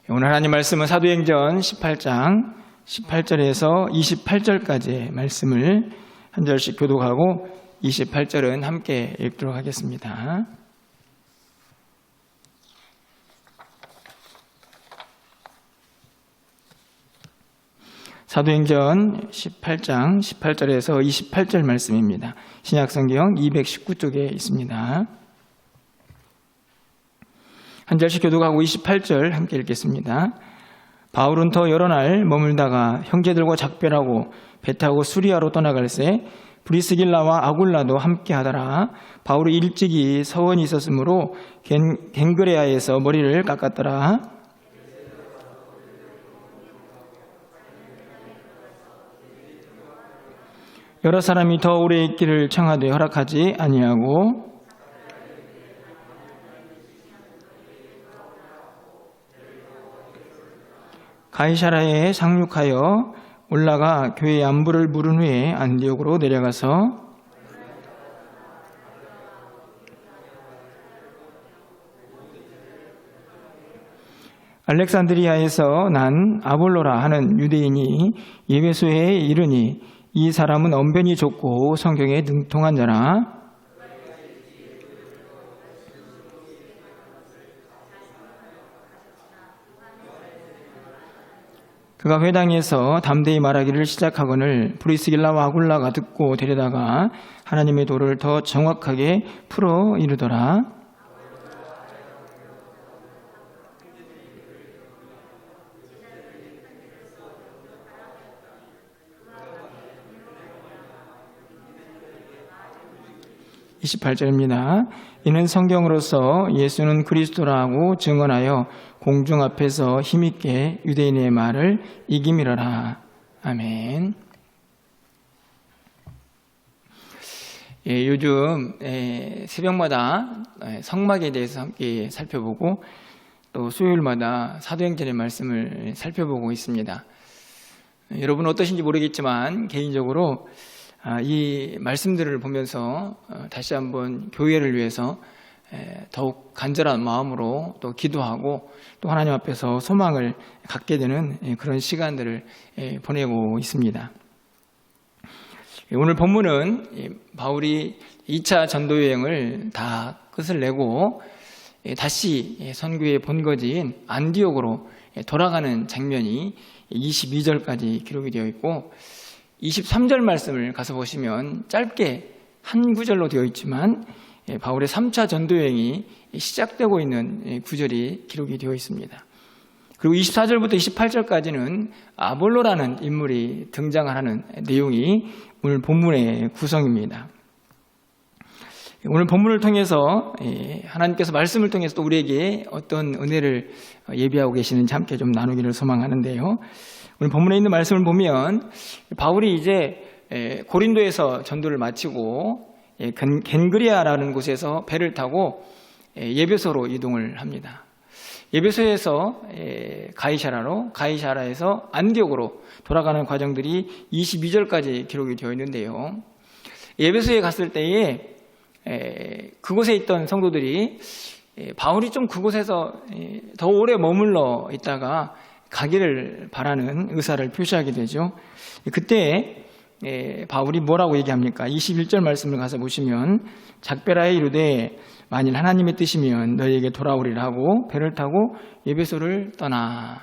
오늘 하나님 말씀은 사도행전 18장 18절에서 28절까지의 말씀을 한 절씩 교독하고 28절은 함께 읽도록 하겠습니다. 사도행전 18장 18절에서 28절 말씀입니다. 신약성경 219쪽에 있습니다. 한 절씩 교독하고 28절 함께 읽겠습니다. 바울은 더 여러 날 머물다가 형제들과 작별하고 배 타고 수리아로 떠나갈새 브리스길라와 아굴라도 함께 하더라. 바울이 일찍이 서원이 있었으므로 겐그레아에서 머리를 깎았더라. 여러 사람이 더 오래 있기를 청하되 허락하지 아니하고 가이사라에 상륙하여 올라가 교회의 안부를 물은 후에 안디옥으로 내려가서 알렉산드리아에서 난 아볼로라 하는 유대인이 예배소에 이르니 이 사람은 언변이 좁고 성경에 능통한 자라. 그가 회당에서 담대히 말하기를 시작하거늘 브리스길라와 아굴라가 듣고 데려다가 하나님의 도를 더 정확하게 풀어 이르더라. (28절입니다) 이는 성경으로서 예수는 그리스도라고 증언하여 공중 앞에서 힘있게 유대인의 말을 이기미러라. 아멘. 요즘 새벽마다 성막에 대해서 함께 살펴보고 또 수요일마다 사도행전의 말씀을 살펴보고 있습니다. 여러분 어떠신지 모르겠지만 개인적으로 이 말씀들을 보면서 다시 한번 교회를 위해서 더욱 간절한 마음으로 또 기도하고 또 하나님 앞에서 소망을 갖게 되는 그런 시간들을 보내고 있습니다. 오늘 본문은 바울이 2차 전도 여행을 다 끝을 내고 다시 선교의 본거지인 안디옥으로 돌아가는 장면이 22절까지 기록이 되어 있고 23절 말씀을 가서 보시면 짧게 한 구절로 되어 있지만 바울의 3차 전도여행이 시작되고 있는 구절이 기록이 되어 있습니다. 그리고 24절부터 28절까지는 아볼로라는 인물이 등장하는 내용이 오늘 본문의 구성입니다. 오늘 본문을 통해서 하나님께서 말씀을 통해서 또 우리에게 어떤 은혜를 예비하고 계시는지 함께 좀 나누기를 소망하는데요. 오늘 본문에 있는 말씀을 보면 바울이 이제 고린도에서 전도를 마치고 겐그리아라는 곳에서 배를 타고 예배소로 이동을 합니다. 예배소에서 가이사라로, 가이사라에서 안디옥으로 돌아가는 과정들이 22절까지 기록이 되어 있는데요. 예배소에 갔을 때에 그곳에 있던 성도들이 바울이 좀 그곳에서 더 오래 머물러 있다가 가기를 바라는 의사를 표시하게 되죠. 그때 바울이 뭐라고 얘기합니까? 21절 말씀을 가서 보시면 작별하여 이르되 만일 하나님의 뜻이면 너희에게 돌아오리라 하고 배를 타고 예배소를 떠나.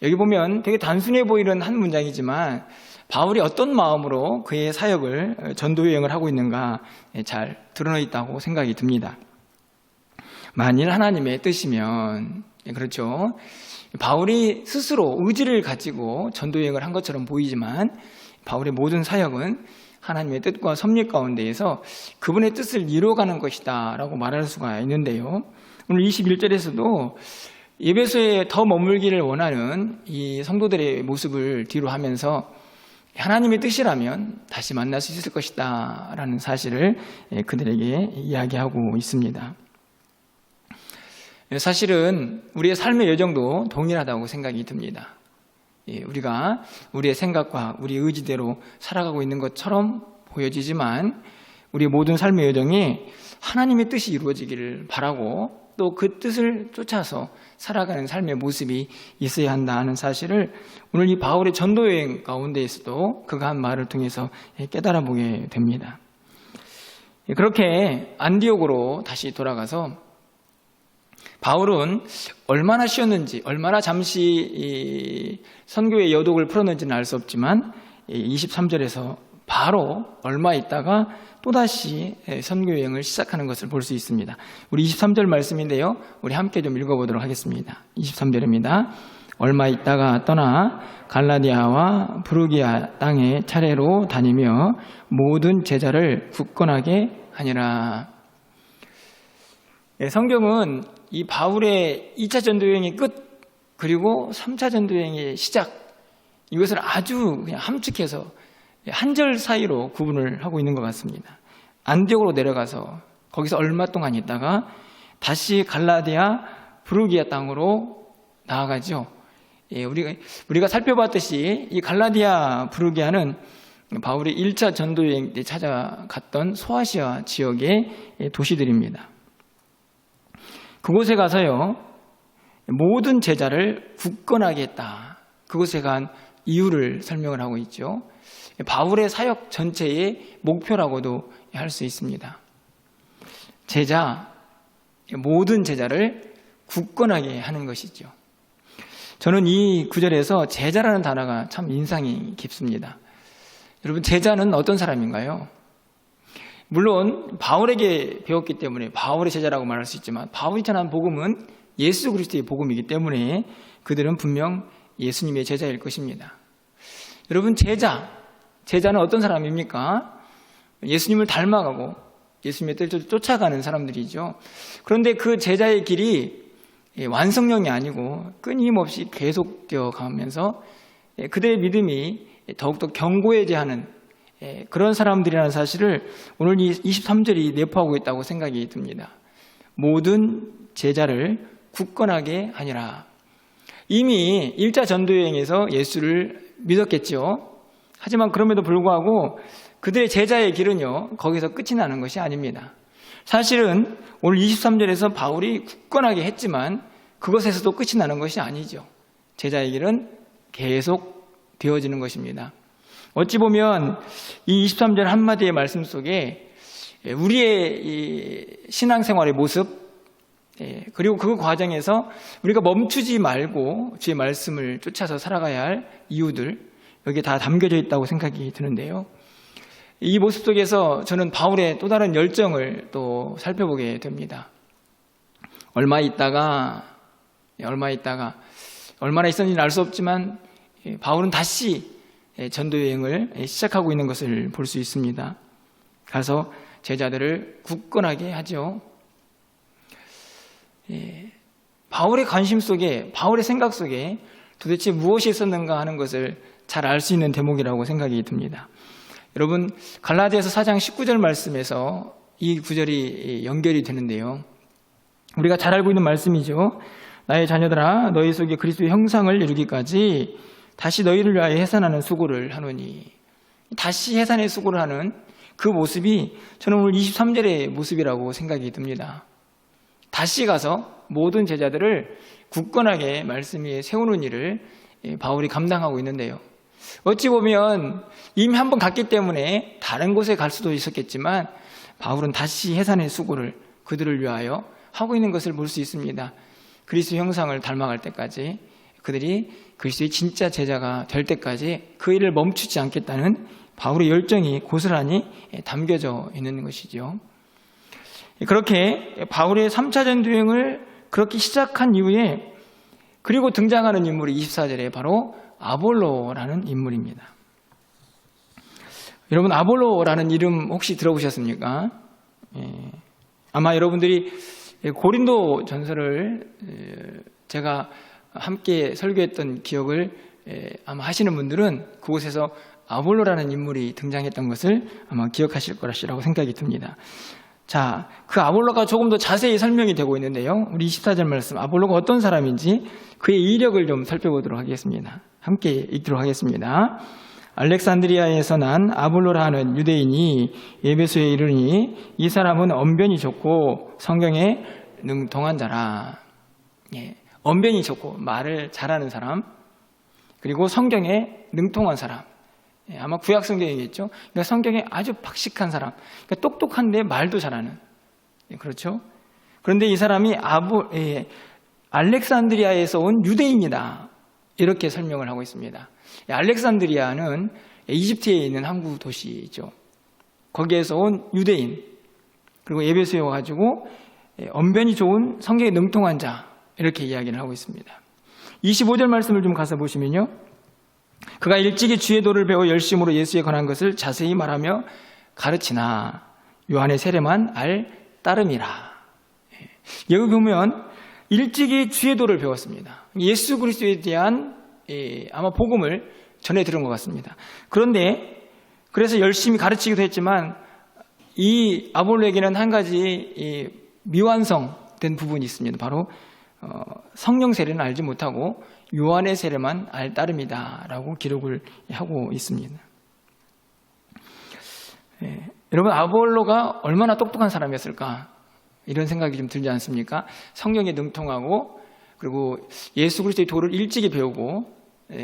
여기 보면 되게 단순해 보이는 한 문장이지만 바울이 어떤 마음으로 그의 사역을 전도여행을 하고 있는가 잘 드러나 있다고 생각이 듭니다. 만일 하나님의 뜻이면, 그렇죠. 바울이 스스로 의지를 가지고 전도여행을 한 것처럼 보이지만 바울의 모든 사역은 하나님의 뜻과 섭리 가운데에서 그분의 뜻을 이루어가는 것이다 라고 말할 수가 있는데요. 오늘 21절에서도 예배소에 더 머물기를 원하는 이 성도들의 모습을 뒤로 하면서 하나님의 뜻이라면 다시 만날 수 있을 것이다 라는 사실을 그들에게 이야기하고 있습니다. 사실은 우리의 삶의 여정도 동일하다고 생각이 듭니다. 우리가 우리의 생각과 우리의 의지대로 살아가고 있는 것처럼 보여지지만 우리의 모든 삶의 여정이 하나님의 뜻이 이루어지기를 바라고 또 그 뜻을 쫓아서 살아가는 삶의 모습이 있어야 한다 하는 사실을 오늘 이 바울의 전도 여행 가운데에서도 그가 한 말을 통해서 깨달아 보게 됩니다. 그렇게 안디옥으로 다시 돌아가서 바울은 얼마나 쉬었는지, 얼마나 잠시 이 선교의 여독을 풀었는지는 알 수 없지만 23절에서 바로 얼마 있다가 또다시 선교 여행을 시작하는 것을 볼 수 있습니다. 우리 23절 말씀인데요, 우리 함께 좀 읽어보도록 하겠습니다. 23절입니다. 얼마 있다가 떠나 갈라디아와 부르기아 땅에 차례로 다니며 모든 제자를 굳건하게 하니라. 성경은 이 바울의 2차 전도여행의 끝, 그리고 3차 전도여행의 시작, 이것을 아주 그냥 함축해서 한 절 사이로 구분을 하고 있는 것 같습니다. 안디옥으로 내려가서 거기서 얼마 동안 있다가 다시 갈라디아 부르기아 땅으로 나아가죠. 우리가 살펴봤듯이 이 갈라디아 부르기아는 바울이 1차 전도여행 때 찾아갔던 소아시아 지역의 도시들입니다. 그곳에 가서요, 모든 제자를 굳건하게 했다. 그곳에 간 이유를 설명을 하고 있죠. 바울의 사역 전체의 목표라고도 할 수 있습니다. 모든 제자를 굳건하게 하는 것이죠. 저는 이 구절에서 제자라는 단어가 참 인상이 깊습니다. 여러분, 제자는 어떤 사람인가요? 물론 바울에게 배웠기 때문에 바울의 제자라고 말할 수 있지만, 바울이 전한 복음은 예수 그리스도의 복음이기 때문에 그들은 분명 예수님의 제자일 것입니다. 여러분, 제자는 어떤 사람입니까? 예수님을 닮아가고 예수님의 뜻을 쫓아가는 사람들이죠. 그런데 그 제자의 길이 완성형이 아니고 끊임없이 계속되어 가면서 그들의 믿음이 더욱더 견고해져야 하는 그런 사람들이라는 사실을 오늘 이 23절이 내포하고 있다고 생각이 듭니다. 모든 제자를 굳건하게 하니라. 이미 1차 전도여행에서 예수를 믿었겠죠. 하지만 그럼에도 불구하고 그들의 제자의 길은요, 거기서 끝이 나는 것이 아닙니다. 사실은 오늘 23절에서 바울이 굳건하게 했지만 그것에서도 끝이 나는 것이 아니죠. 제자의 길은 계속 되어지는 것입니다. 어찌 보면 이 23절 한마디의 말씀 속에 우리의 이 신앙생활의 모습, 그리고 그 과정에서 우리가 멈추지 말고 주의 말씀을 쫓아서 살아가야 할 이유들, 여기에 다 담겨져 있다고 생각이 드는데요. 이 모습 속에서 저는 바울의 또 다른 열정을 또 살펴보게 됩니다. 얼마 있다가 얼마나 있었는지는 알 수 없지만 바울은 다시 전도여행을 시작하고 있는 것을 볼 수 있습니다. 가서 제자들을 굳건하게 하죠. 바울의 관심 속에, 바울의 생각 속에 도대체 무엇이 있었는가 하는 것을 잘 알 수 있는 대목이라고 생각이 듭니다. 여러분, 갈라디아서 4장 19절 말씀에서 이 구절이 연결이 되는데요. 우리가 잘 알고 있는 말씀이죠. 나의 자녀들아, 너희 속에 그리스도의 형상을 이루기까지 다시 너희를 위하여 해산하는 수고를 하노니. 다시 해산의 수고를 하는 그 모습이 저는 오늘 23절의 모습이라고 생각이 듭니다. 다시 가서 모든 제자들을 굳건하게 말씀 위에 세우는 일을 바울이 감당하고 있는데요. 어찌 보면 이미 한 번 갔기 때문에 다른 곳에 갈 수도 있었겠지만 바울은 다시 해산의 수고를 그들을 위하여 하고 있는 것을 볼 수 있습니다. 그리스도 형상을 닮아갈 때까지, 그들이 그리스도의 진짜 제자가 될 때까지 그 일을 멈추지 않겠다는 바울의 열정이 고스란히 담겨져 있는 것이죠. 그렇게 바울의 3차 전도여행을 그렇게 시작한 이후에 그리고 등장하는 인물이 24절에 바로 아볼로라는 인물입니다. 여러분, 아볼로라는 이름 혹시 들어보셨습니까? 아마 여러분들이 고린도 전서를 제가 함께 설교했던 기억을 아마 하시는 분들은 그곳에서 아볼로라는 인물이 등장했던 것을 아마 기억하실 거라고 생각이 듭니다. 자, 그 아볼로가 조금 더 자세히 설명이 되고 있는데요. 우리 24절 말씀, 아볼로가 어떤 사람인지 그의 이력을 좀 살펴보도록 하겠습니다. 함께 읽도록 하겠습니다. 알렉산드리아에서 난 아볼로라 하는 유대인이 에베소에 이르니 이 사람은 언변이 좋고 성경에 능통한 자라. 언변이 좋고 말을 잘하는 사람, 그리고 성경에 능통한 사람. 아마 구약 성경이겠죠. 그러니까 성경에 아주 박식한 사람, 그러니까 똑똑한데 말도 잘하는. 그렇죠. 그런데 이 사람이 알렉산드리아에서 온 유대인이다, 이렇게 설명을 하고 있습니다. 알렉산드리아는 이집트에 있는 항구 도시죠. 거기에서 온 유대인, 그리고 에베소에 와가지고 언변이 좋은 성경에 능통한 자, 이렇게 이야기를 하고 있습니다. 25절 말씀을 좀 가서 보시면요, 그가 일찍이 주의 도를 배워 열심으로 예수에 관한 것을 자세히 말하며 가르치나 요한의 세례만 알 따름이라. 여기 보면 일찍이 주의 도를 배웠습니다. 예수 그리스도에 대한 아마 복음을 전해 들은 것 같습니다. 그런데 그래서 열심히 가르치기도 했지만 이 아볼로에게는 한 가지 미완성된 부분이 있습니다. 바로 성령 세례는 알지 못하고 요한의 세례만 알 따름이다 라고 기록을 하고 있습니다. 여러분, 아볼로가 얼마나 똑똑한 사람이었을까, 이런 생각이 좀 들지 않습니까? 성령에 능통하고, 그리고 예수 그리스도의 도를 일찍이 배우고,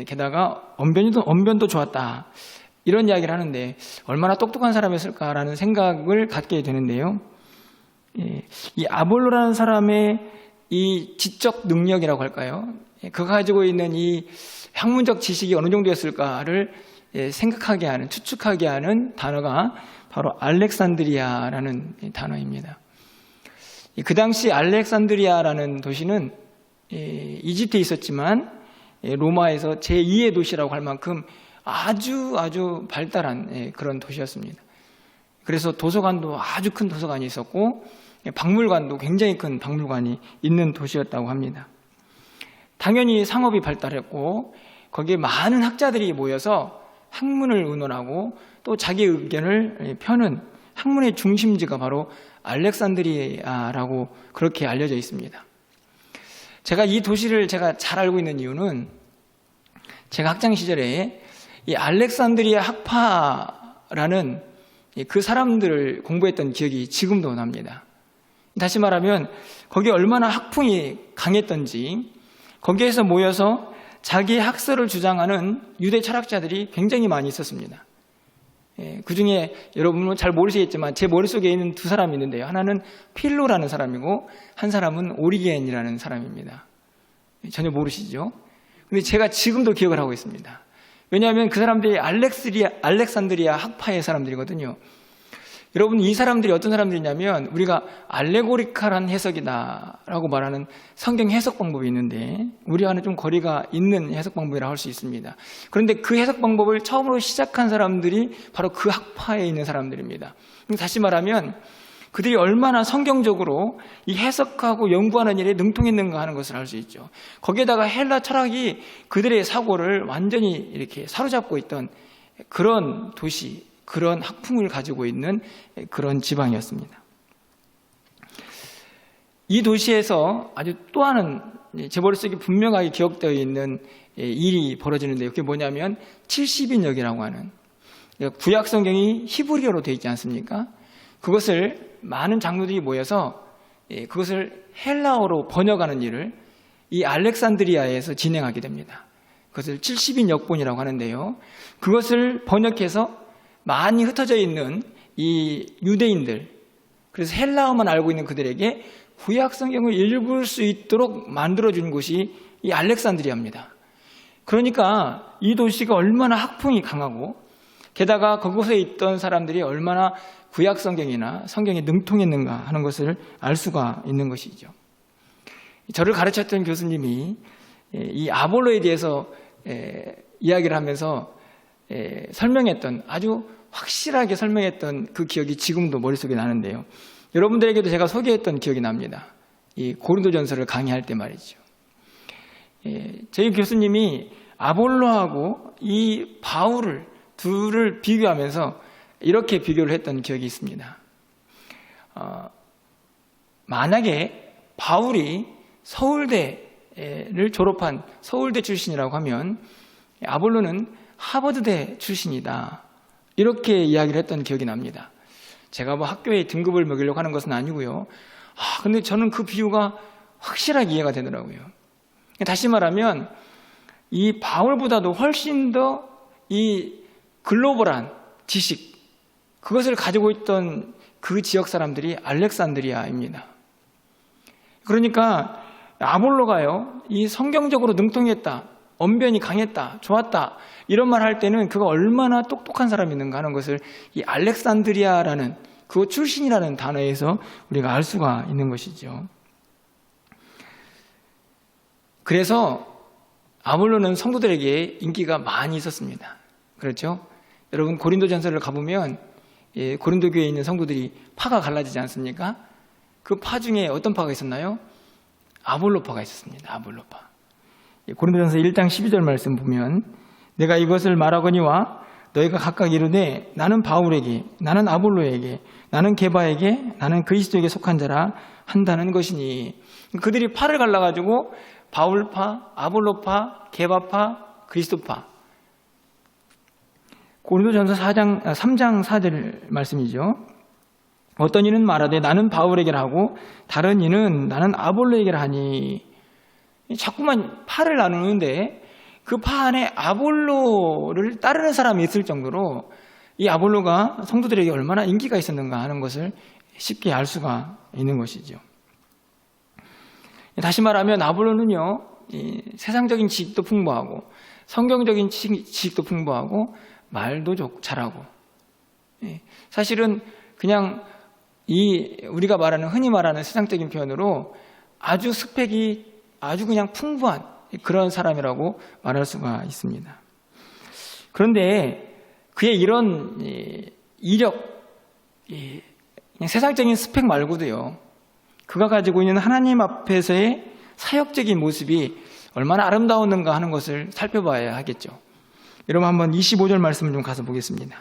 게다가 언변도 좋았다, 이런 이야기를 하는데 얼마나 똑똑한 사람이었을까라는 생각을 갖게 되는데요. 이 아볼로라는 사람의 이 지적 능력이라고 할까요? 그가 가지고 있는 이 학문적 지식이 어느 정도였을까를 생각하게 하는, 추측하게 하는 단어가 바로 알렉산드리아라는 단어입니다. 그 당시 알렉산드리아라는 도시는 이집트에 있었지만 로마에서 제2의 도시라고 할 만큼 아주 발달한 그런 도시였습니다. 그래서 도서관도 아주 큰 도서관이 있었고 박물관도 굉장히 큰 박물관이 있는 도시였다고 합니다. 당연히 상업이 발달했고 거기에 많은 학자들이 모여서 학문을 의논하고 또 자기 의견을 펴는 학문의 중심지가 바로 알렉산드리아라고 그렇게 알려져 있습니다. 제가 이 도시를 잘 알고 있는 이유는 제가 학창 시절에 이 알렉산드리아 학파라는 그 사람들을 공부했던 기억이 지금도 납니다. 다시 말하면 거기에 얼마나 학풍이 강했던지, 거기에서 모여서 자기의 학설을 주장하는 유대 철학자들이 굉장히 많이 있었습니다. 그 중에 여러분은 잘 모르시겠지만 제 머릿속에 있는 두 사람이 있는데요. 하나는 필로라는 사람이고 한 사람은 오리겐이라는 사람입니다. 전혀 모르시죠? 근데 제가 지금도 기억을 하고 있습니다. 왜냐하면 그 사람들이 알렉산드리아 학파의 사람들이거든요. 여러분, 이 사람들이 어떤 사람들이냐면 우리가 알레고리칼한 해석이다라고 말하는 성경 해석 방법이 있는데 우리와는 좀 거리가 있는 해석 방법이라고 할 수 있습니다. 그런데 그 해석 방법을 처음으로 시작한 사람들이 바로 그 학파에 있는 사람들입니다. 다시 말하면 그들이 얼마나 성경적으로 이 해석하고 연구하는 일에 능통했는가 하는 것을 알 수 있죠. 거기에다가 헬라 철학이 그들의 사고를 완전히 이렇게 사로잡고 있던 그런 도시, 그런 학풍을 가지고 있는 그런 지방이었습니다. 이 도시에서 아주 또 하나는 제 머릿속에 분명하게 기억되어 있는 일이 벌어지는데요. 그게 뭐냐면 70인역이라고 하는, 구약 성경이 히브리어로 되어 있지 않습니까? 그것을 많은 장로들이 모여서 그것을 헬라어로 번역하는 일을 이 알렉산드리아에서 진행하게 됩니다. 그것을 70인 역본이라고 하는데요. 그것을 번역해서 많이 흩어져 있는 이 유대인들, 그래서 헬라어만 알고 있는 그들에게 구약 성경을 읽을 수 있도록 만들어준 곳이 이 알렉산드리아입니다. 그러니까 이 도시가 얼마나 학풍이 강하고 게다가 그곳에 있던 사람들이 얼마나 구약 성경이나 성경에 능통했는가 하는 것을 알 수가 있는 것이죠. 저를 가르쳤던 교수님이 이 아볼로에 대해서 이야기를 하면서 설명했던, 아주 확실하게 설명했던 그 기억이 지금도 머릿속에 나는데요. 여러분들에게도 제가 소개했던 기억이 납니다. 이 고린도전서를 강의할 때 말이죠. 저희 교수님이 아볼로하고 이 바울을 둘을 비교하면서 이렇게 비교를 했던 기억이 있습니다. 만약에 바울이 서울대를 졸업한 서울대 출신이라고 하면 아볼로는 하버드대 출신이다, 이렇게 이야기를 했던 기억이 납니다. 제가 뭐 학교에 등급을 매기려고 하는 것은 아니고요. 근데 저는 그 비유가 확실하게 이해가 되더라고요. 다시 말하면 이 바울보다도 훨씬 더 이 글로벌한 지식, 그것을 가지고 있던 그 지역 사람들이 알렉산드리아입니다. 그러니까 아볼로가요, 이 성경적으로 능통했다, 언변이 강했다, 좋았다, 이런 말 할 때는 그가 얼마나 똑똑한 사람이었는가 하는 것을 이 알렉산드리아라는 그 출신이라는 단어에서 우리가 알 수가 있는 것이죠. 그래서 아볼로는 성도들에게 인기가 많이 있었습니다. 그렇죠? 여러분 고린도전서를 가보면 고린도 교회에 있는 성도들이 파가 갈라지지 않습니까? 그 파 중에 어떤 파가 있었나요? 아볼로파가 있었습니다. 아볼로파. 고린도전서 1장 12절 말씀 보면 내가 이것을 말하거니와 너희가 각각 이르되 나는 바울에게, 나는 아볼로에게, 나는 게바에게, 나는 그리스도에게 속한 자라 한다는 것이니. 그들이 파를 갈라가지고 바울파, 아볼로파, 게바파, 그리스도파. 고린도전서 3장 4절 말씀이죠. 어떤 이는 말하되 나는 바울에게라 하고 다른 이는 나는 아볼로에게라 하니. 자꾸만 파를 나누는데 그 파 안에 아볼로를 따르는 사람이 있을 정도로 이 아볼로가 성도들에게 얼마나 인기가 있었는가 하는 것을 쉽게 알 수가 있는 것이죠. 다시 말하면 아볼로는요, 세상적인 지식도 풍부하고 성경적인 지식도 풍부하고 말도 잘하고, 사실은 그냥 우리가 말하는 흔히 말하는 세상적인 표현으로 아주 스펙이 아주 그냥 풍부한 그런 사람이라고 말할 수가 있습니다. 그런데 그의 이런 이력, 그냥 세상적인 스펙 말고도요, 그가 가지고 있는 하나님 앞에서의 사역적인 모습이 얼마나 아름다웠는가 하는 것을 살펴봐야 하겠죠. 여러분 한번 25절 말씀을 좀 가서 보겠습니다.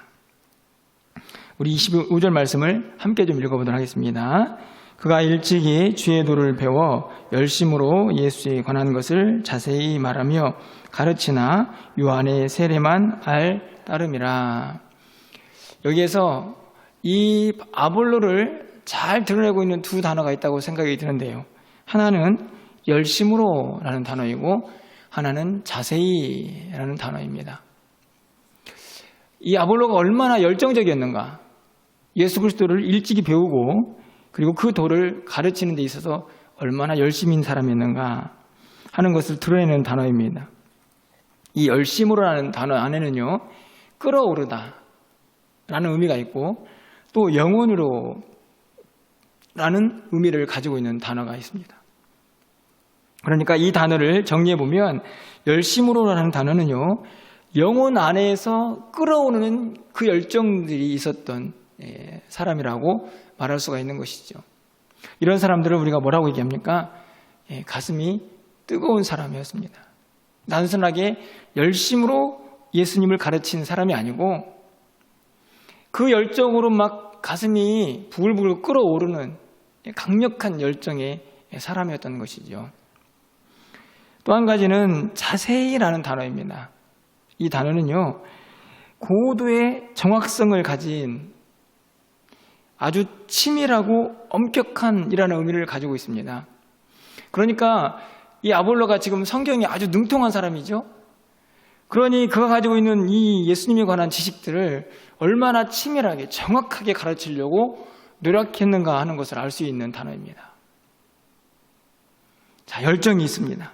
우리 25절 말씀을 함께 좀 읽어보도록 하겠습니다. 그가 일찍이 주의 도를 배워 열심으로 예수에 관한 것을 자세히 말하며 가르치나 요한의 세례만 알 따름이라. 여기에서 이 아볼로를 잘 드러내고 있는 두 단어가 있다고 생각이 드는데요. 하나는 열심으로 라는 단어이고 하나는 자세히 라는 단어입니다. 이 아볼로가 얼마나 열정적이었는가, 예수 그리스도를 일찍이 배우고 그리고 그 도를 가르치는 데 있어서 얼마나 열심인 사람이었는가 하는 것을 드러내는 단어입니다. 이 열심으로라는 단어 안에는요, 끌어오르다 라는 의미가 있고 또 영혼으로 라는 의미를 가지고 있는 단어가 있습니다. 그러니까 이 단어를 정리해 보면 열심으로라는 단어는요, 영혼 안에서 끌어오르는 그 열정들이 있었던 사람이라고 말할 수가 있는 것이죠. 이런 사람들을 우리가 뭐라고 얘기합니까? 가슴이 뜨거운 사람이었습니다. 단순하게 열심으로 예수님을 가르친 사람이 아니고 그 열정으로 막 가슴이 부글부글 끓어오르는 강력한 열정의 사람이었던 것이죠. 또 한 가지는 자세히라는 단어입니다. 이 단어는요, 고도의 정확성을 가진 아주 치밀하고 엄격한 이라는 의미를 가지고 있습니다. 그러니까 이 아볼로가 지금 성경에 아주 능통한 사람이죠. 그러니 그가 가지고 있는 이 예수님에 관한 지식들을 얼마나 치밀하게 정확하게 가르치려고 노력했는가 하는 것을 알 수 있는 단어입니다. 자, 열정이 있습니다.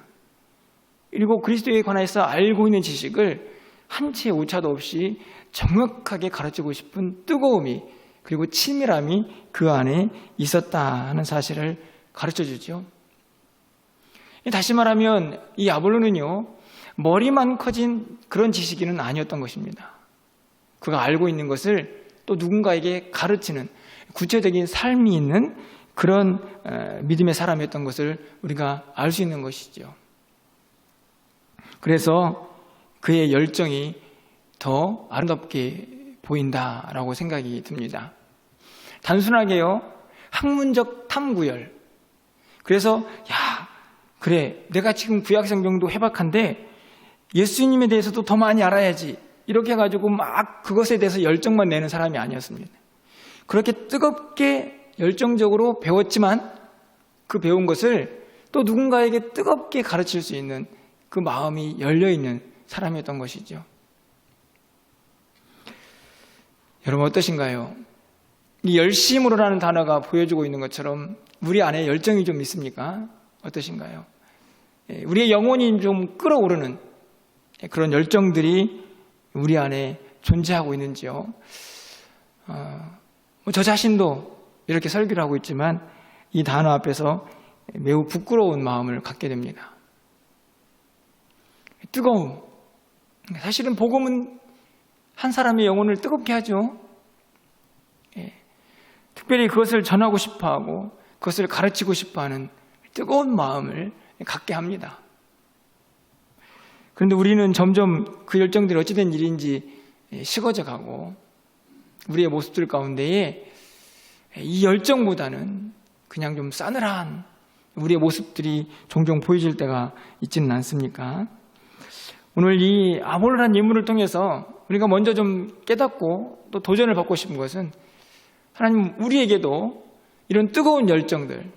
그리고 그리스도에 관해서 알고 있는 지식을 한 채 오차도 없이 정확하게 가르치고 싶은 뜨거움이 그리고 치밀함이 그 안에 있었다 하는 사실을 가르쳐주죠. 다시 말하면 이 아볼로는요, 머리만 커진 그런 지식인은 아니었던 것입니다. 그가 알고 있는 것을 또 누군가에게 가르치는 구체적인 삶이 있는 그런 믿음의 사람이었던 것을 우리가 알 수 있는 것이죠. 그래서 그의 열정이 더 아름답게 보인다라고 생각이 듭니다. 단순하게요, 학문적 탐구열. 그래서 그래, 내가 지금 구약성경도 해박한데 예수님에 대해서도 더 많이 알아야지, 이렇게 해가지고 막 그것에 대해서 열정만 내는 사람이 아니었습니다. 그렇게 뜨겁게 열정적으로 배웠지만 그 배운 것을 또 누군가에게 뜨겁게 가르칠 수 있는 그 마음이 열려있는 사람이었던 것이죠. 여러분 어떠신가요? 이 열심으로라는 단어가 보여주고 있는 것처럼 우리 안에 열정이 좀 있습니까? 어떠신가요? 우리의 영혼이 좀 끓어오르는 그런 열정들이 우리 안에 존재하고 있는지요? 저 자신도 이렇게 설교를 하고 있지만 이 단어 앞에서 매우 부끄러운 마음을 갖게 됩니다. 뜨거움. 사실은 복음은 한 사람의 영혼을 뜨겁게 하죠. 특별히 그것을 전하고 싶어하고 그것을 가르치고 싶어하는 뜨거운 마음을 갖게 합니다. 그런데 우리는 점점 그 열정들이 어찌된 일인지 식어져 가고 우리의 모습들 가운데에 이 열정보다는 그냥 좀 싸늘한 우리의 모습들이 종종 보여질 때가 있지는 않습니까? 오늘 이 아볼로라는 인물을 통해서 우리가 먼저 좀 깨닫고 또 도전을 받고 싶은 것은 하나님 우리에게도 이런 뜨거운 열정들,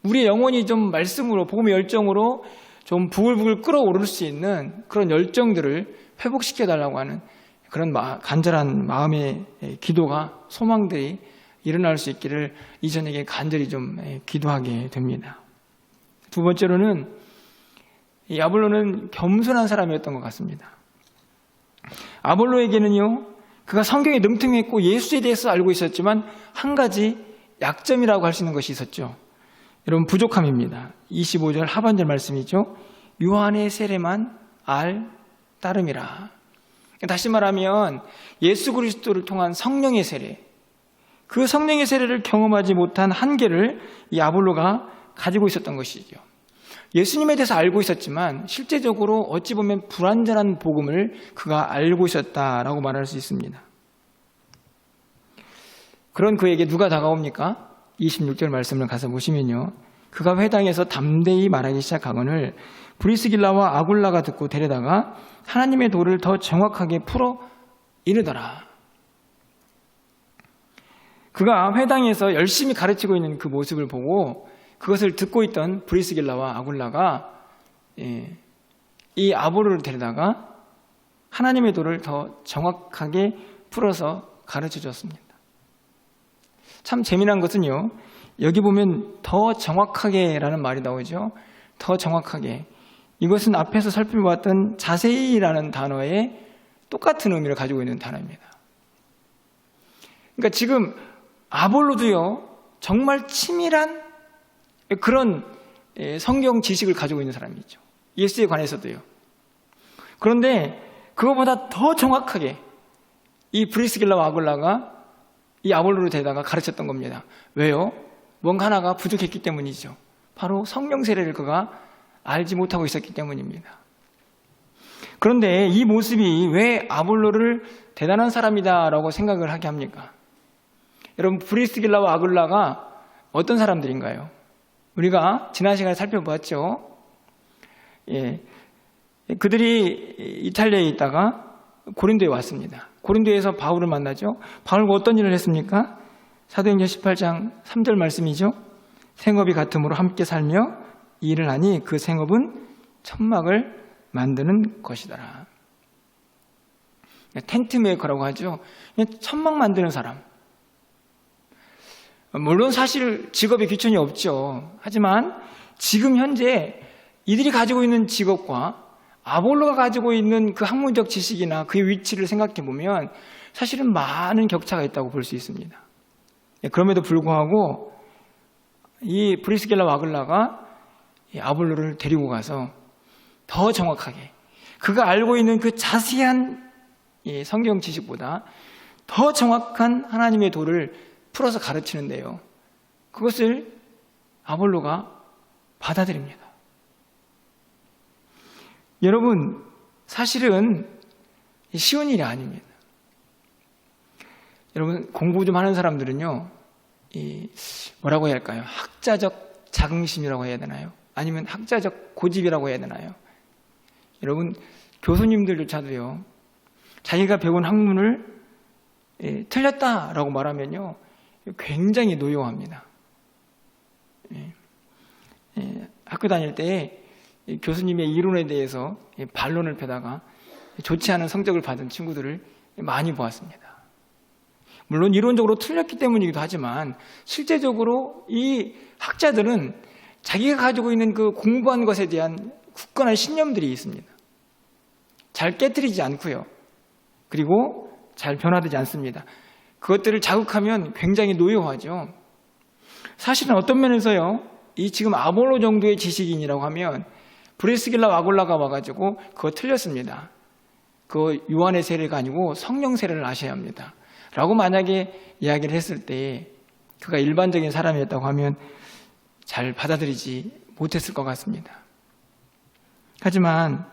우리의 영혼이 좀 말씀으로 복음의 열정으로 좀 부글부글 끓어오를 수 있는 그런 열정들을 회복시켜달라고 하는 그런 간절한 마음의 기도가 소망들이 일어날 수 있기를 이 저녁에 간절히 좀 기도하게 됩니다. 두 번째로는 이 아볼로는 겸손한 사람이었던 것 같습니다. 아볼로에게는요, 그가 성경에 능통했고 예수에 대해서 알고 있었지만 한 가지 약점이라고 할 수 있는 것이 있었죠. 여러분 부족함입니다. 25절 하반절 말씀이죠. 요한의 세례만 알 따름이라. 다시 말하면 예수 그리스도를 통한 성령의 세례, 그 성령의 세례를 경험하지 못한 한계를 이 아볼로가 가지고 있었던 것이죠. 예수님에 대해서 알고 있었지만 실제적으로 어찌 보면 불완전한 복음을 그가 알고 있었다라고 말할 수 있습니다. 그런 그에게 누가 다가옵니까? 26절 말씀을 가서 보시면요. 그가 회당에서 담대히 말하기 시작하거늘 브리스길라와 아굴라가 듣고 데려다가 하나님의 도를 더 정확하게 풀어 이르더라. 그가 회당에서 열심히 가르치고 있는 그 모습을 보고 그것을 듣고 있던 브리스길라와 아굴라가 이 아볼로를 데려다가 하나님의 도를 더 정확하게 풀어서 가르쳐 줬습니다. 참 재미난 것은요, 여기 보면 더 정확하게라는 말이 나오죠. 더 정확하게. 이것은 앞에서 살펴봤던 자세히라는 단어의 똑같은 의미를 가지고 있는 단어입니다. 그러니까 지금 아볼로도요, 정말 치밀한 그런 성경 지식을 가지고 있는 사람이죠. 예수에 관해서도요. 그런데 그거보다 더 정확하게 이 브리스길라와 아굴라가 이 아볼로를 데려다가 가르쳤던 겁니다. 왜요? 뭔가 하나가 부족했기 때문이죠. 바로 성령 세례를 그가 알지 못하고 있었기 때문입니다. 그런데 이 모습이 왜 아볼로를 대단한 사람이다라고 생각을 하게 합니까? 여러분 브리스길라와 아굴라가 어떤 사람들인가요? 우리가 지난 시간에 살펴보았죠. 그들이 이탈리아에 있다가 고린도에 왔습니다. 고린도에서 바울을 만나죠. 바울과 어떤 일을 했습니까? 사도행전 18장 3절 말씀이죠. 생업이 같음으로 함께 살며 일을 하니 그 생업은 천막을 만드는 것이더라. 텐트 메이커라고 하죠. 천막 만드는 사람. 물론 사실 직업에 귀천이 없죠. 하지만 지금 현재 이들이 가지고 있는 직업과 아볼로가 가지고 있는 그 학문적 지식이나 그의 위치를 생각해 보면 사실은 많은 격차가 있다고 볼 수 있습니다. 그럼에도 불구하고 이 브리스길라와 아굴라가 아볼로를 데리고 가서 더 정확하게 그가 알고 있는 그 자세한 성경 지식보다 더 정확한 하나님의 도를 풀어서 가르치는데요. 그것을 아볼로가 받아들입니다. 여러분, 사실은 쉬운 일이 아닙니다. 여러분, 공부 좀 하는 사람들은요, 뭐라고 해야 할까요? 학자적 자긍심이라고 해야 되나요? 아니면 학자적 고집이라고 해야 되나요? 여러분, 교수님들조차도요, 자기가 배운 학문을 틀렸다라고 말하면요, 굉장히 노여워합니다. 학교 다닐 때 교수님의 이론에 대해서 반론을 펴다가 좋지 않은 성적을 받은 친구들을 많이 보았습니다. 물론 이론적으로 틀렸기 때문이기도 하지만 실제적으로 이 학자들은 자기가 가지고 있는 그 공부한 것에 대한 굳건한 신념들이 있습니다. 잘 깨트리지 않고요. 그리고 잘 변화되지 않습니다. 그것들을 자극하면 굉장히 노여워하죠. 사실은 어떤 면에서요, 이 지금 아볼로 정도의 지식인이라고 하면 브리스길라 아굴라가 와가지고 그거 틀렸습니다. 그거 요한의 세례가 아니고 성령 세례를 아셔야 합니다. 라고 만약에 이야기를 했을 때 그가 일반적인 사람이었다고 하면 잘 받아들이지 못했을 것 같습니다. 하지만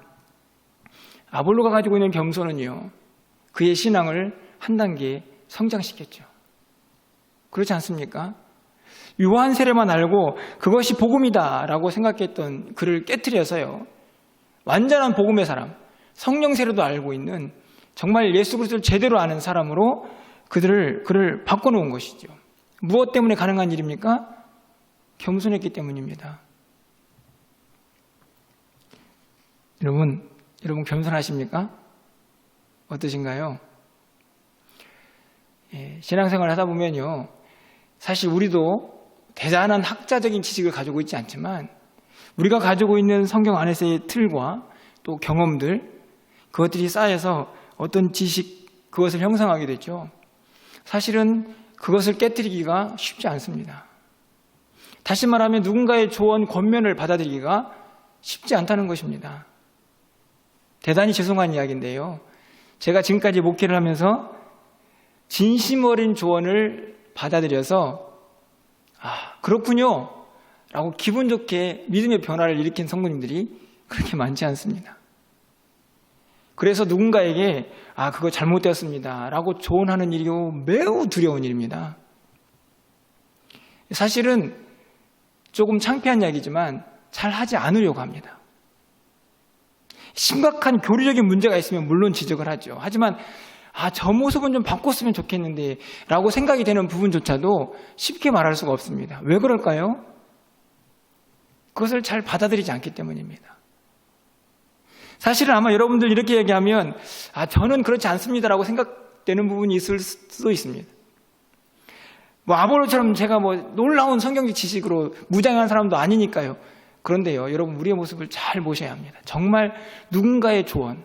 아볼로가 가지고 있는 겸손은요, 그의 신앙을 한 단계 성장시켰죠. 그렇지 않습니까? 요한 세례만 알고 그것이 복음이다 라고 생각했던 그를 깨트려서요, 완전한 복음의 사람, 성령 세례도 알고 있는 정말 예수 그리스도를 제대로 아는 사람으로 그를 바꿔놓은 것이죠. 무엇 때문에 가능한 일입니까? 겸손했기 때문입니다. 여러분 겸손하십니까? 어떠신가요? 신앙생활을 하다 보면요, 사실 우리도 대단한 학자적인 지식을 가지고 있지 않지만 우리가 가지고 있는 성경 안에서의 틀과 또 경험들, 그것들이 쌓여서 어떤 지식, 그것을 형성하게 됐죠. 사실은 그것을 깨트리기가 쉽지 않습니다. 다시 말하면 누군가의 조언, 권면을 받아들이기가 쉽지 않다는 것입니다. 대단히 죄송한 이야기인데요, 제가 지금까지 목회를 하면서 진심 어린 조언을 받아들여서 그렇군요 라고 기분 좋게 믿음의 변화를 일으킨 성도님들이 그렇게 많지 않습니다. 그래서 누군가에게 그거 잘못되었습니다 라고 조언하는 일이 매우 두려운 일입니다. 사실은 조금 창피한 이야기지만 잘 하지 않으려고 합니다. 심각한 교리적인 문제가 있으면 물론 지적을 하죠. 하지만 저 모습은 좀 바꿨으면 좋겠는데 라고 생각이 되는 부분조차도 쉽게 말할 수가 없습니다. 왜 그럴까요? 그것을 잘 받아들이지 않기 때문입니다. 사실은 아마 여러분들 이렇게 얘기하면 저는 그렇지 않습니다라고 생각되는 부분이 있을 수도 있습니다. 아볼로처럼 제가 놀라운 성경적 지식으로 무장한 사람도 아니니까요. 그런데요, 여러분, 우리의 모습을 잘 보셔야 합니다. 정말 누군가의 조언,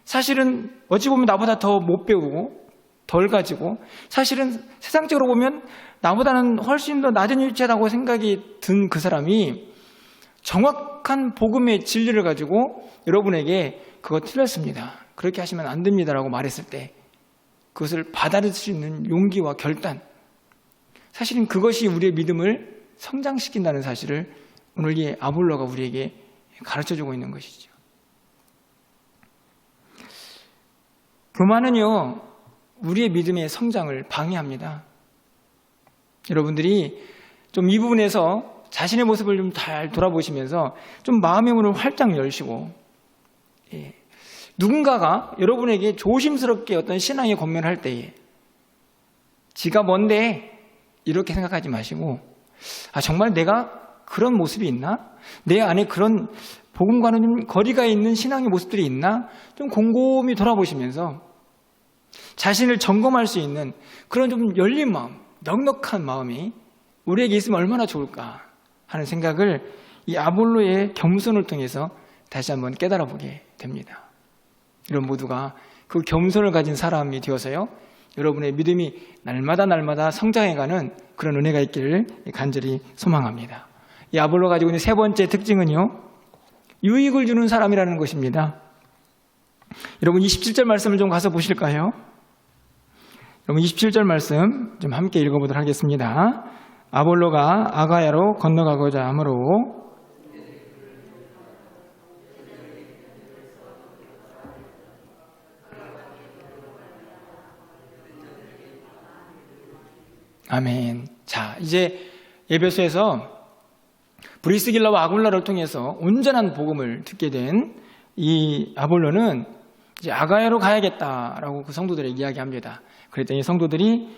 사실은 어찌 보면 나보다 더 못 배우고 덜 가지고, 사실은 세상적으로 보면 나보다는 훨씬 더 낮은 위치라고 생각이 든 그 사람이 정확한 복음의 진리를 가지고 여러분에게 그거 틀렸습니다, 그렇게 하시면 안 됩니다라고 말했을 때 그것을 받아들일 수 있는 용기와 결단, 사실은 그것이 우리의 믿음을 성장시킨다는 사실을 오늘 이 아볼로가 우리에게 가르쳐주고 있는 것이죠. 교만은요, 우리의 믿음의 성장을 방해합니다. 여러분들이 좀 이 부분에서 자신의 모습을 좀 잘 돌아보시면서 좀 마음의 문을 활짝 열시고, 누군가가 여러분에게 조심스럽게 어떤 신앙의 권면을 할 때에 지가 뭔데 이렇게 생각하지 마시고, 정말 내가 그런 모습이 있나? 내 안에 그런 복음과는 좀 거리가 있는 신앙의 모습들이 있나? 좀 곰곰이 돌아보시면서 자신을 점검할 수 있는 그런 좀 열린 마음, 넉넉한 마음이 우리에게 있으면 얼마나 좋을까 하는 생각을 이 아볼로의 겸손을 통해서 다시 한번 깨달아 보게 됩니다. 이런 모두가 그 겸손을 가진 사람이 되어서요, 여러분의 믿음이 날마다 성장해가는 그런 은혜가 있기를 간절히 소망합니다. 이 아볼로가 가지고 있는 세 번째 특징은요, 유익을 주는 사람이라는 것입니다. 여러분 27절 말씀을 좀 가서 보실까요? 여러분 27절 말씀 좀 함께 읽어보도록 하겠습니다. 아볼로가 아가야로 건너가고자 하므로 아멘. 자, 이제 에베소에서 브리스길라와 아굴라를 통해서 온전한 복음을 듣게 된 이 아볼로는 이제 아가야로 가야겠다라고 그 성도들에게 이야기합니다. 그랬더니 성도들이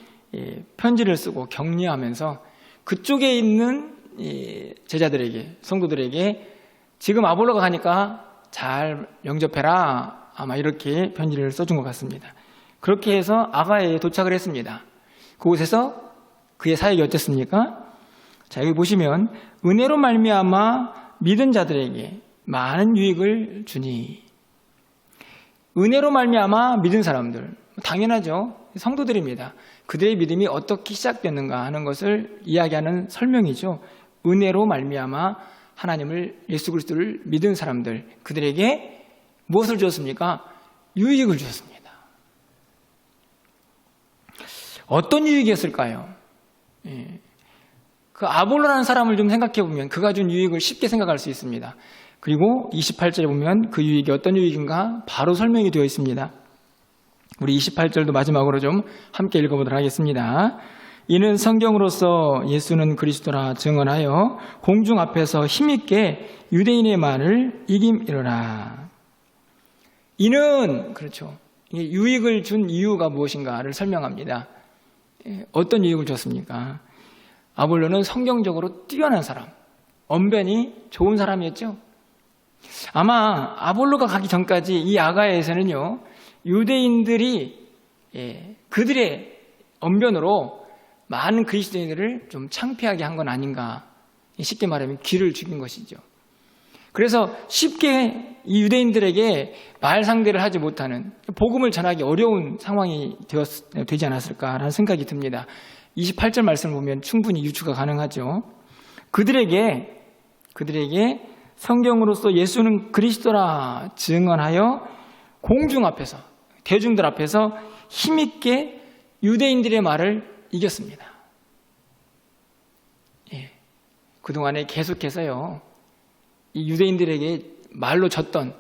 편지를 쓰고 격려하면서 그쪽에 있는 이 제자들에게, 성도들에게 지금 아볼로가 가니까 잘 영접해라, 아마 이렇게 편지를 써준 것 같습니다. 그렇게 해서 아가야에 도착을 했습니다. 그곳에서 그의 사역이 어땠습니까? 자, 여기 보시면 은혜로 말미암아 믿은 자들에게 많은 유익을 주니. 은혜로 말미암아 믿은 사람들, 당연하죠. 성도들입니다. 그들의 믿음이 어떻게 시작됐는가 하는 것을 이야기하는 설명이죠. 은혜로 말미암아 하나님을, 예수 그리스도를 믿은 사람들, 그들에게 무엇을 주었습니까? 유익을 주었습니다. 어떤 유익이었을까요? 그 아볼로라는 사람을 좀 생각해 보면 그가 준 유익을 쉽게 생각할 수 있습니다. 그리고 28절에 보면 그 유익이 어떤 유익인가 바로 설명이 되어 있습니다. 우리 28절도 마지막으로 좀 함께 읽어보도록 하겠습니다. 이는 성경으로서 예수는 그리스도라 증언하여 공중 앞에서 힘있게 유대인의 말을 이김이로라. 이는, 그렇죠, 유익을 준 이유가 무엇인가를 설명합니다. 어떤 유익을 줬습니까? 아볼로는 성경적으로 뛰어난 사람, 언변이 좋은 사람이었죠. 아마 아볼로가 가기 전까지 이 아가야에서는요, 유대인들이 그들의 언변으로 많은 그리스도인들을 좀 창피하게 한 건 아닌가. 쉽게 말하면 귀를 죽인 것이죠. 그래서 쉽게 이 유대인들에게 말 상대를 하지 못하는, 복음을 전하기 어려운 상황이 되지 않았을까라는 생각이 듭니다. 28절 말씀을 보면 충분히 유추가 가능하죠. 그들에게 성경으로서 예수는 그리스도라 증언하여 공중 앞에서, 대중들 앞에서 힘있게 유대인들의 말을 이겼습니다. 그동안에 계속해서요, 이 유대인들에게 말로 졌던,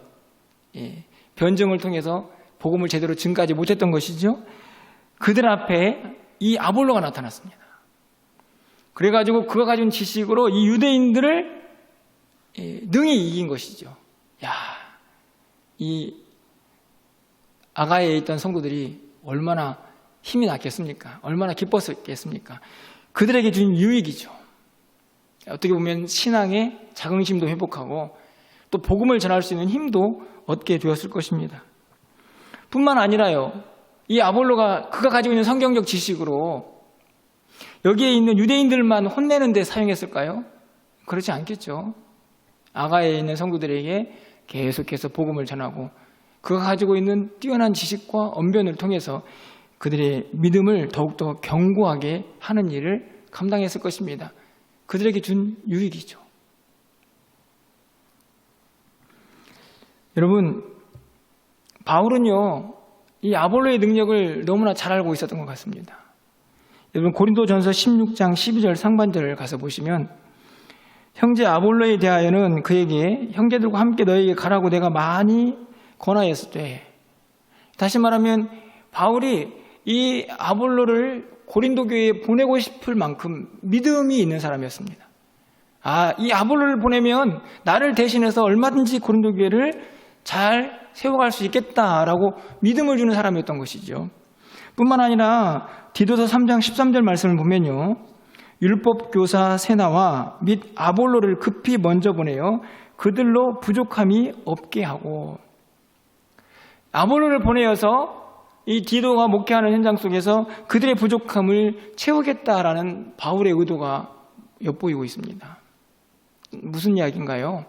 변증을 통해서 복음을 제대로 증가하지 못했던 것이죠. 그들 앞에 이 아볼로가 나타났습니다. 그래가지고 그가 가진 지식으로 이 유대인들을 능히 이긴 것이죠. 야, 이 아가야에 있던 성도들이 얼마나 힘이 났겠습니까? 얼마나 기뻤겠습니까? 그들에게 준 유익이죠. 어떻게 보면 신앙의 자긍심도 회복하고 또 복음을 전할 수 있는 힘도 얻게 되었을 것입니다. 뿐만 아니라요, 이 아볼로가 그가 가지고 있는 성경적 지식으로 여기에 있는 유대인들만 혼내는 데 사용했을까요? 그렇지 않겠죠. 아가야에 있는 성도들에게 계속해서 복음을 전하고 그가 가지고 있는 뛰어난 지식과 언변을 통해서 그들의 믿음을 더욱더 견고하게 하는 일을 감당했을 것입니다. 그들에게 준 유익이죠. 여러분, 바울은요, 이 아볼로의 능력을 너무나 잘 알고 있었던 것 같습니다. 여러분, 고린도전서 16장 12절 상반절을 가서 보시면, 형제 아볼로에 대하여는 그에게 형제들과 함께 너에게 가라고 내가 많이 권하였으되, 다시 말하면 바울이 이 아볼로를 고린도 교회에 보내고 싶을 만큼 믿음이 있는 사람이었습니다. 이 아볼로를 보내면 나를 대신해서 얼마든지 고린도 교회를 잘 세워갈 수 있겠다라고 믿음을 주는 사람이었던 것이죠. 뿐만 아니라 디도서 3장 13절 말씀을 보면요, 율법 교사 세나와 및 아볼로를 급히 먼저 보내어 그들로 부족함이 없게 하고, 아볼로를 보내어서 이 디도가 목회하는 현장 속에서 그들의 부족함을 채우겠다라는 바울의 의도가 엿보이고 있습니다. 무슨 이야기인가요?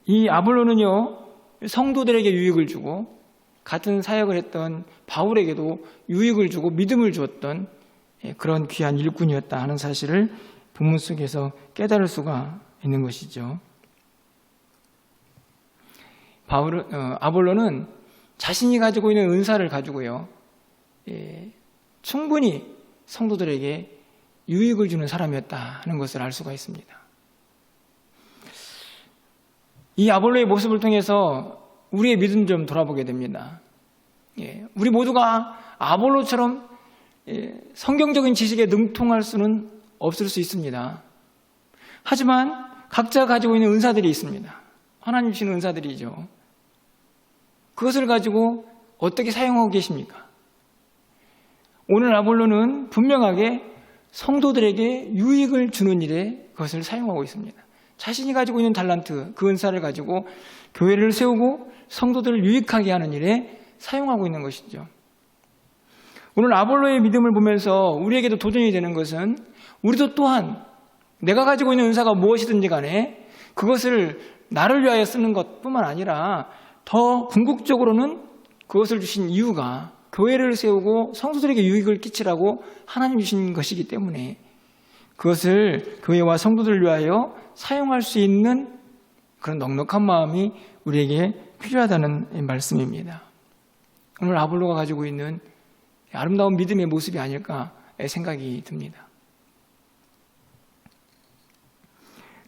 이 아볼로는요, 성도들에게 유익을 주고 같은 사역을 했던 바울에게도 유익을 주고 믿음을 주었던 그런 귀한 일꾼이었다 하는 사실을 본문 속에서 깨달을 수가 있는 것이죠. 아볼로는 자신이 가지고 있는 은사를 가지고요, 충분히 성도들에게 유익을 주는 사람이었다 하는 것을 알 수가 있습니다. 이 아볼로의 모습을 통해서 우리의 믿음 좀 돌아보게 됩니다. 우리 모두가 아볼로처럼 성경적인 지식에 능통할 수는 없을 수 있습니다. 하지만 각자 가지고 있는 은사들이 있습니다. 하나님 주시는 은사들이죠. 그것을 가지고 어떻게 사용하고 계십니까? 오늘 아볼로는 분명하게 성도들에게 유익을 주는 일에 그것을 사용하고 있습니다. 자신이 가지고 있는 달란트, 그 은사를 가지고 교회를 세우고 성도들을 유익하게 하는 일에 사용하고 있는 것이죠. 오늘 아볼로의 믿음을 보면서 우리에게도 도전이 되는 것은 우리도 또한 내가 가지고 있는 은사가 무엇이든지 간에 그것을 나를 위하여 쓰는 것뿐만 아니라 더 궁극적으로는 그것을 주신 이유가 교회를 세우고 성도들에게 유익을 끼치라고 하나님 주신 것이기 때문에 그것을 교회와 성도들을 위하여 사용할 수 있는 그런 넉넉한 마음이 우리에게 필요하다는 말씀입니다. 오늘 아볼로가 가지고 있는 아름다운 믿음의 모습이 아닐까 생각이 듭니다.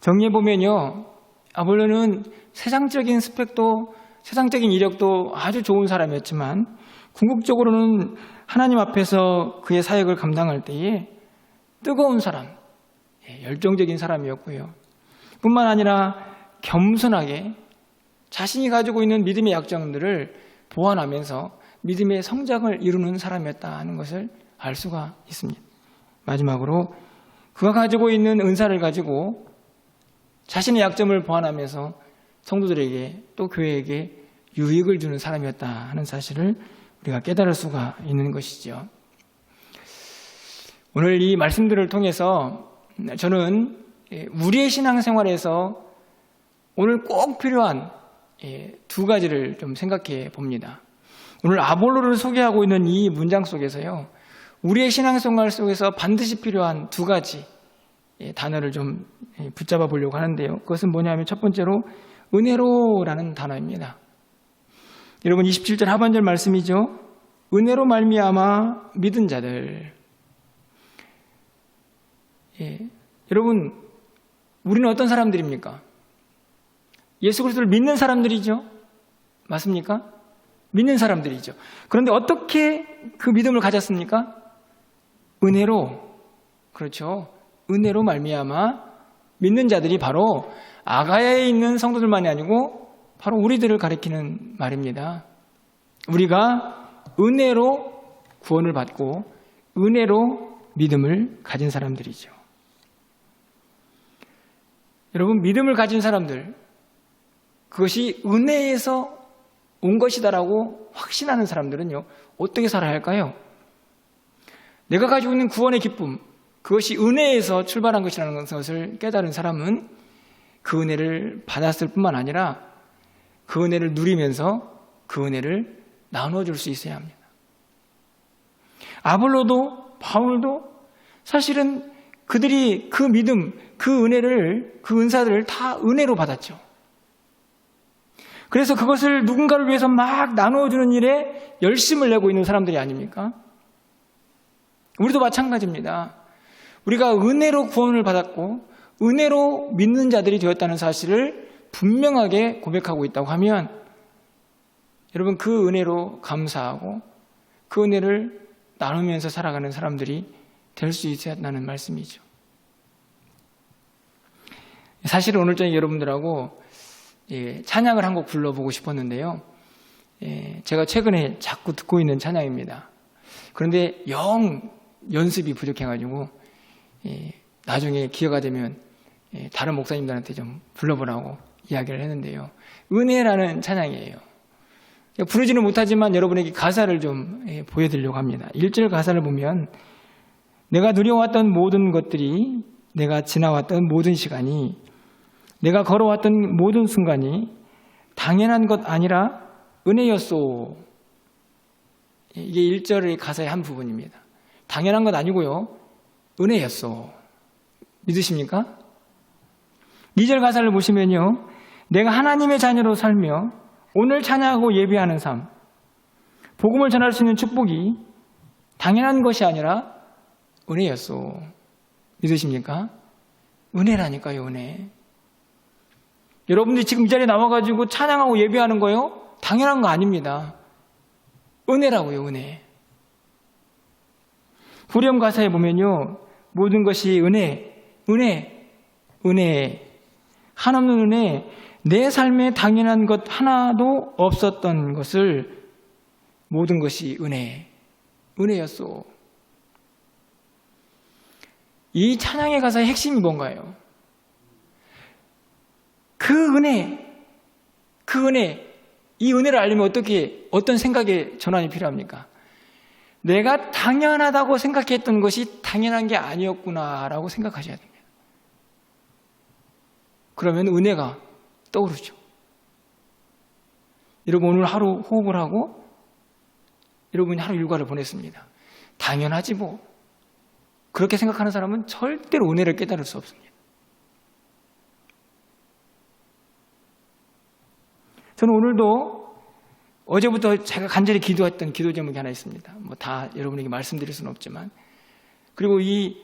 정리해보면요, 아볼로는 세상적인 스펙도 세상적인 이력도 아주 좋은 사람이었지만 궁극적으로는 하나님 앞에서 그의 사역을 감당할 때에 뜨거운 사람, 열정적인 사람이었고요. 뿐만 아니라 겸손하게 자신이 가지고 있는 믿음의 약점들을 보완하면서 믿음의 성장을 이루는 사람이었다는 것을 알 수가 있습니다. 마지막으로 그가 가지고 있는 은사를 가지고 자신의 약점을 보완하면서 성도들에게 또 교회에게 유익을 주는 사람이었다 하는 사실을 우리가 깨달을 수가 있는 것이죠. 오늘 이 말씀들을 통해서 저는 우리의 신앙생활에서 오늘 꼭 필요한 두 가지를 좀 생각해 봅니다. 오늘 아볼로를 소개하고 있는 이 문장 속에서요, 우리의 신앙생활 속에서 반드시 필요한 두 가지 단어를 좀 붙잡아 보려고 하는데요. 그것은 뭐냐면 첫 번째로 은혜로라는 단어입니다. 여러분 27절 하반절 말씀이죠. 은혜로 말미암아 믿은 자들. 여러분 우리는 어떤 사람들입니까? 예수 그리스도를 믿는 사람들이죠. 맞습니까? 믿는 사람들이죠. 그런데 어떻게 그 믿음을 가졌습니까? 은혜로. 그렇죠. 은혜로 말미암아 믿는 자들이 바로 아가야에 있는 성도들만이 아니고 바로 우리들을 가리키는 말입니다. 우리가 은혜로 구원을 받고 은혜로 믿음을 가진 사람들이죠. 여러분 믿음을 가진 사람들, 그것이 은혜에서 온 것이다라고 확신하는 사람들은요, 어떻게 살아야 할까요? 내가 가지고 있는 구원의 기쁨, 그것이 은혜에서 출발한 것이라는 것을 깨달은 사람은 그 은혜를 받았을 뿐만 아니라 그 은혜를 누리면서 그 은혜를 나눠줄 수 있어야 합니다. 아볼로도 바울도 사실은 그들이 그 믿음, 그 은혜를, 그 은사들을 다 은혜로 받았죠. 그래서 그것을 누군가를 위해서 막 나누어주는 일에 열심을 내고 있는 사람들이 아닙니까? 우리도 마찬가지입니다. 우리가 은혜로 구원을 받았고 은혜로 믿는 자들이 되었다는 사실을 분명하게 고백하고 있다고 하면 여러분 그 은혜로 감사하고 그 은혜를 나누면서 살아가는 사람들이 될 수 있어야 한다는 말씀이죠. 사실은 오늘 저녁에 여러분들하고 찬양을 한 곡 불러보고 싶었는데요. 제가 최근에 자꾸 듣고 있는 찬양입니다. 그런데 영 연습이 부족해가지고 나중에 기회가 되면 다른 목사님들한테 좀 불러보라고 이야기를 했는데요. 은혜라는 찬양이에요. 부르지는 못하지만 여러분에게 가사를 좀 보여드리려고 합니다. 1절 가사를 보면 내가 누려왔던 모든 것들이, 내가 지나왔던 모든 시간이, 내가 걸어왔던 모든 순간이 당연한 것 아니라 은혜였소. 이게 1절의 가사의 한 부분입니다. 당연한 것 아니고요, 은혜였소. 믿으십니까? 2절 가사를 보시면요, 내가 하나님의 자녀로 살며 오늘 찬양하고 예배하는 삶, 복음을 전할 수 있는 축복이 당연한 것이 아니라 은혜였소. 믿으십니까? 은혜라니까요, 은혜. 여러분들이 지금 이 자리에 나와가지고 찬양하고 예배하는 거요? 당연한 거 아닙니다. 은혜라고요, 은혜. 후렴 가사에 보면요, 모든 것이 은혜, 은혜, 은혜, 한없는 은혜, 내 삶에 당연한 것 하나도 없었던 것을 모든 것이 은혜, 은혜였소. 이 찬양의 가사의 핵심이 뭔가요? 그 은혜, 이 은혜를 알려면 어떤 생각의 전환이 필요합니까? 내가 당연하다고 생각했던 것이 당연한 게 아니었구나라고 생각하셔야 됩니다. 그러면 은혜가 떠오르죠. 여러분, 오늘 하루 호흡을 하고 여러분이 하루 일과를 보냈습니다. 당연하지 뭐. 그렇게 생각하는 사람은 절대로 은혜를 깨달을 수 없습니다. 저는 오늘도 어제부터 제가 간절히 기도했던 기도 제목이 하나 있습니다. 뭐 다 여러분에게 말씀드릴 수는 없지만, 그리고 이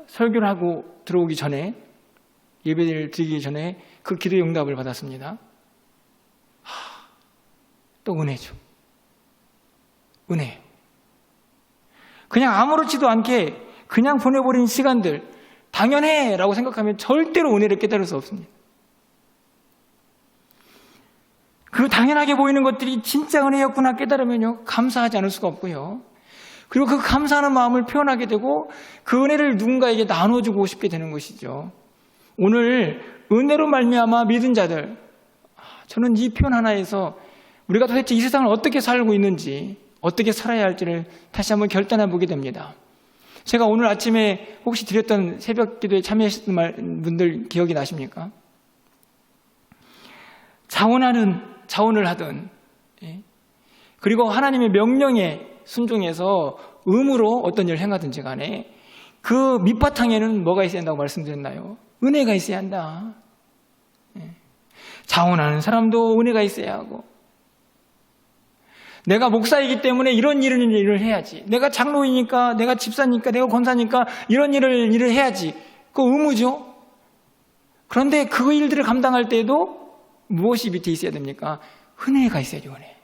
설교를 하고 들어오기 전에, 예배를 드리기 전에 그 기도의 응답을 받았습니다. 또 은혜죠. 은혜. 그냥 아무렇지도 않게 그냥 보내버린 시간들, 당연해 라고 생각하면 절대로 은혜를 깨달을 수 없습니다. 그 당연하게 보이는 것들이 진짜 은혜였구나 깨달으면요, 감사하지 않을 수가 없고요. 그리고 그 감사하는 마음을 표현하게 되고 그 은혜를 누군가에게 나눠주고 싶게 되는 것이죠. 오늘 은혜로 말미암아 믿은 자들, 저는 이 표현 하나에서 우리가 도대체 이 세상을 어떻게 살고 있는지, 어떻게 살아야 할지를 다시 한번 결단해 보게 됩니다. 제가 오늘 아침에 혹시 드렸던 새벽 기도에 참여하셨던 분들 기억이 나십니까? 자원을 하든, 그리고 하나님의 명령에 순종해서 의무로 어떤 일을 행하든지 간에 그 밑바탕에는 뭐가 있어야 한다고 말씀드렸나요? 은혜가 있어야 한다. 자원하는 사람도 은혜가 있어야 하고, 내가 목사이기 때문에 이런 일을 해야지, 내가 장로이니까, 내가 집사니까, 내가 권사니까 이런 일을 해야지, 그거 의무죠. 그런데 그 일들을 감당할 때에도 무엇이 밑에 있어야 됩니까? 은혜가 있어야죠. 은혜.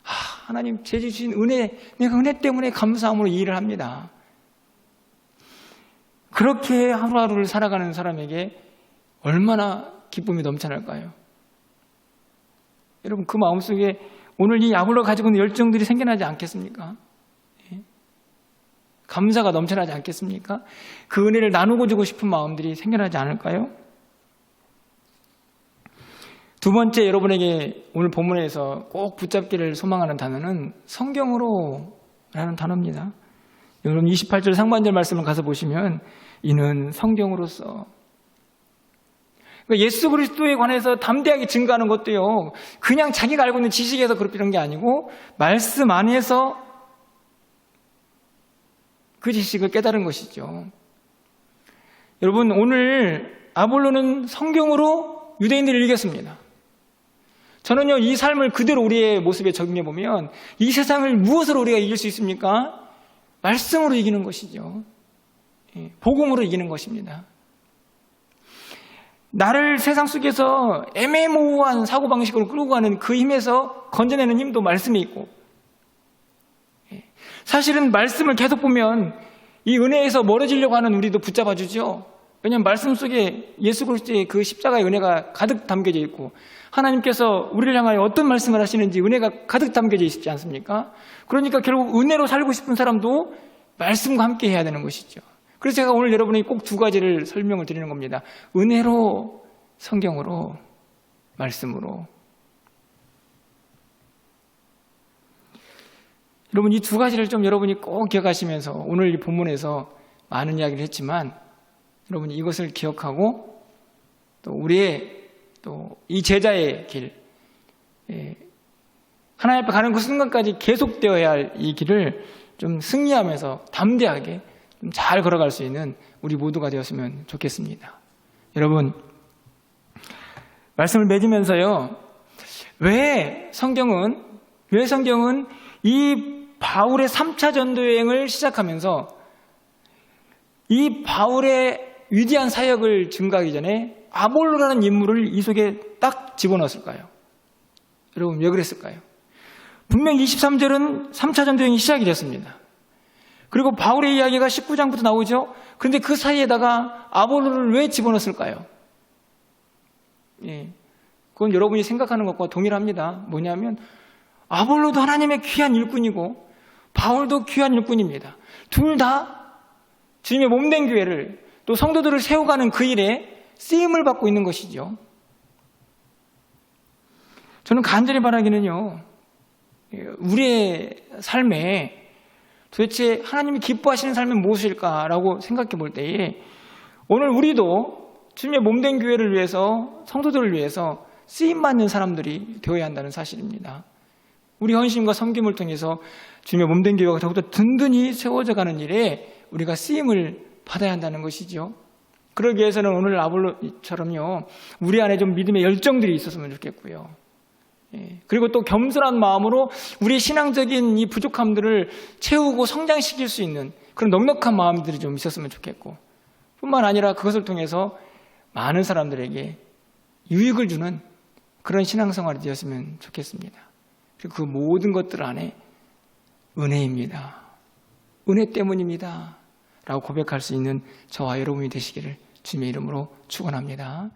하나님 제 주신 은혜, 내가 은혜 때문에 감사함으로 이 일을 합니다. 그렇게 하루하루를 살아가는 사람에게 얼마나 기쁨이 넘쳐날까요? 여러분, 그 마음속에 오늘 이 야불로 가지고 있는 열정들이 생겨나지 않겠습니까? 감사가 넘쳐나지 않겠습니까? 그 은혜를 나누고 주고 싶은 마음들이 생겨나지 않을까요? 두 번째, 여러분에게 오늘 본문에서 꼭 붙잡기를 소망하는 단어는 성경으로 라는 단어입니다. 여러분 28절 상반절 말씀을 가서 보시면 이는 성경으로서, 예수 그리스도에 관해서 담대하게 증거하는 것도요, 그냥 자기가 알고 있는 지식에서 그런 게 아니고 말씀 안에서 그 지식을 깨달은 것이죠. 여러분, 오늘 아볼로는 성경으로 유대인들을 이겼습니다. 저는요, 이 삶을 그대로 우리의 모습에 적용해 보면 이 세상을 무엇으로 우리가 이길 수 있습니까? 말씀으로 이기는 것이죠. 복음으로 이기는 것입니다. 나를 세상 속에서 애매모호한 사고방식으로 끌고 가는 그 힘에서 건져내는 힘도 말씀에 있고, 사실은 말씀을 계속 보면 이 은혜에서 멀어지려고 하는 우리도 붙잡아주죠. 왜냐하면 말씀 속에 예수 그리스도의 그 십자가의 은혜가 가득 담겨져 있고, 하나님께서 우리를 향하여 어떤 말씀을 하시는지 은혜가 가득 담겨져 있지 않습니까? 그러니까 결국 은혜로 살고 싶은 사람도 말씀과 함께 해야 되는 것이죠. 그래서 제가 오늘 여러분에게 꼭 두 가지를 설명을 드리는 겁니다. 은혜로, 성경으로, 말씀으로. 여러분, 이 두 가지를 좀 여러분이 꼭 기억하시면서, 오늘 이 본문에서 많은 이야기를 했지만 여러분이 이것을 기억하고 또 우리의 또 이 제자의 길, 하나님 앞에 가는 그 순간까지 계속되어야 할 이 길을 좀 승리하면서 담대하게 좀 잘 걸어갈 수 있는 우리 모두가 되었으면 좋겠습니다. 여러분, 말씀을 맺으면서요, 왜 성경은 이 바울의 3차 전도 여행을 시작하면서 이 바울의 위대한 사역을 증가하기 전에 아볼로라는 인물을 이 속에 딱 집어넣었을까요? 여러분, 왜 그랬을까요? 분명히 23절은 3차 전도 여행이 시작이 됐습니다. 그리고 바울의 이야기가 19장부터 나오죠. 그런데 그 사이에다가 아볼로를 왜 집어넣었을까요? 그건 여러분이 생각하는 것과 동일합니다. 뭐냐면 아볼로도 하나님의 귀한 일꾼이고 바울도 귀한 일꾼입니다. 둘 다 주님의 몸된 교회를 또 성도들을 세워가는 그 일에 쓰임을 받고 있는 것이죠. 저는 간절히 바라기는요, 우리의 삶에 도대체 하나님이 기뻐하시는 삶은 무엇일까라고 생각해 볼 때에 오늘 우리도 주님의 몸된 교회를 위해서, 성도들을 위해서 쓰임받는 사람들이 되어야 한다는 사실입니다. 우리 헌신과 섬김을 통해서 주님의 몸된 교회가 더욱더 든든히 세워져 가는 일에 우리가 쓰임을 받아야 한다는 것이죠. 그러기 위해서는 오늘 아볼로처럼요, 우리 안에 좀 믿음의 열정들이 있었으면 좋겠고요. 그리고 또 겸손한 마음으로 우리의 신앙적인 이 부족함들을 채우고 성장시킬 수 있는 그런 넉넉한 마음들이 좀 있었으면 좋겠고, 뿐만 아니라 그것을 통해서 많은 사람들에게 유익을 주는 그런 신앙생활이 되었으면 좋겠습니다. 그리고 그 모든 것들 안에 은혜입니다. 은혜 때문입니다 라고 고백할 수 있는 저와 여러분이 되시기를 주님의 이름으로 축원합니다.